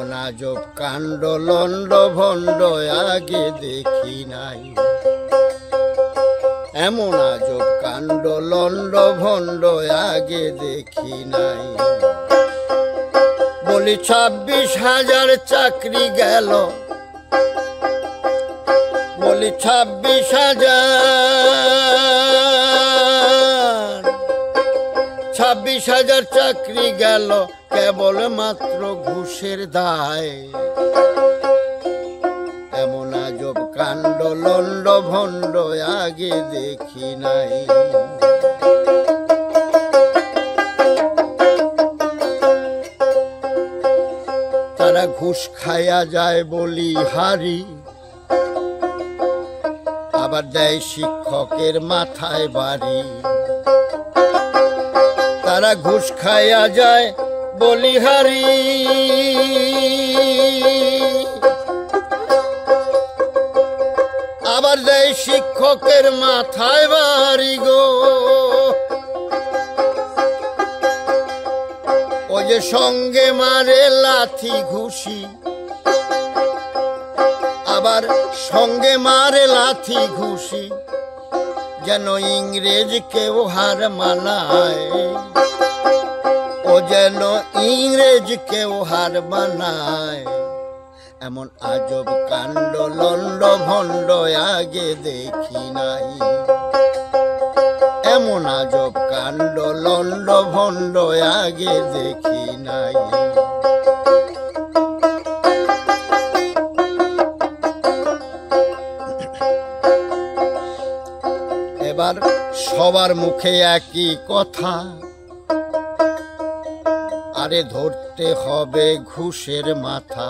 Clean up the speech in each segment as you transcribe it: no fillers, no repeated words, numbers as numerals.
এমন আজব কাণ্ড লন্ড ভণ্ড আগে দেখি নাই, এমন আজব কাণ্ড লন্ড ভণ্ড আগে দেখি নাই। বলি 26,000 চাকরি গেল, বলি 26,000 চাকরি গেল কেবল মাত্র ঘুষের দায়। এমন আজব কাণ্ড লন্ড ভণ্ড আগে দেখি নাই। তারা ঘুষ খায়া যায় বলি হারি, আবার দেয় শিক্ষকের মাথায় বাড়ি। তারা ঘুষ খায়া যায় বলিহারি, আবার দেয় শিক্ষকের মাথায় বাড়ি গো। ও যে সঙ্গে মারে লাথি ঘুষি, আবার সঙ্গে মারে লাথি ঘুষি, যেন ইংরেজ কেউ হার মানায়। ও যেন ইংরেজ কেউ হার মানায়। এমন আজব কাণ্ড লন্ড ভণ্ড আগে দেখি নাই, এমন আজব কাণ্ড লন্ড ভণ্ড আগে দেখি নাই। এবার সবার মুখে একই কথা, আরে ধরতে হবে ঘুষের মাথা।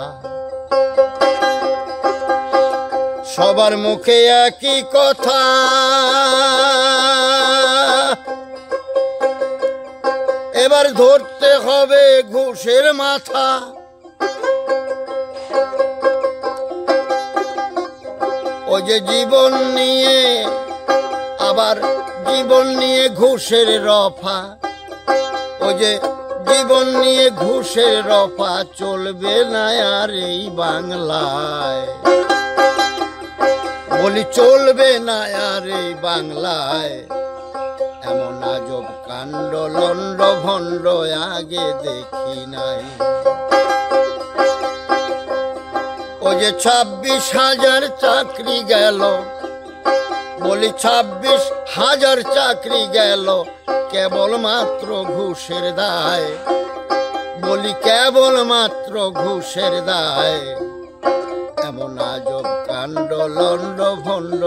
সবার মুখে একই কথা, এবার ধরতে হবে ঘুষের মাথা। ও যে জীবন নিয়ে, আবার জীবন নিয়ে ঘুষের রফা। ও যে জীবন নিয়ে ঘুষের রফা চলবে না আর এই বাংলায়। বলি চলবে না আর এই বাংলায়। এমন আজব কাণ্ড লন্ড ভণ্ড আগে দেখি নাই। ও যে 26,000 চাকরি গেল, বলি 26,000 চাকরি গেল কেবল মাত্র ঘুষের দায়। বলি কেবল মাত্র ঘুষের দায়। এমন আজব কাণ্ড লন্ড ভণ্ড,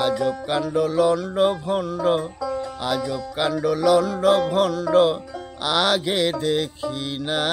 আজব কাণ্ড লন্ড ভণ্ড, আজব কাণ্ড লন্ড ভণ্ড আগে দেখি না।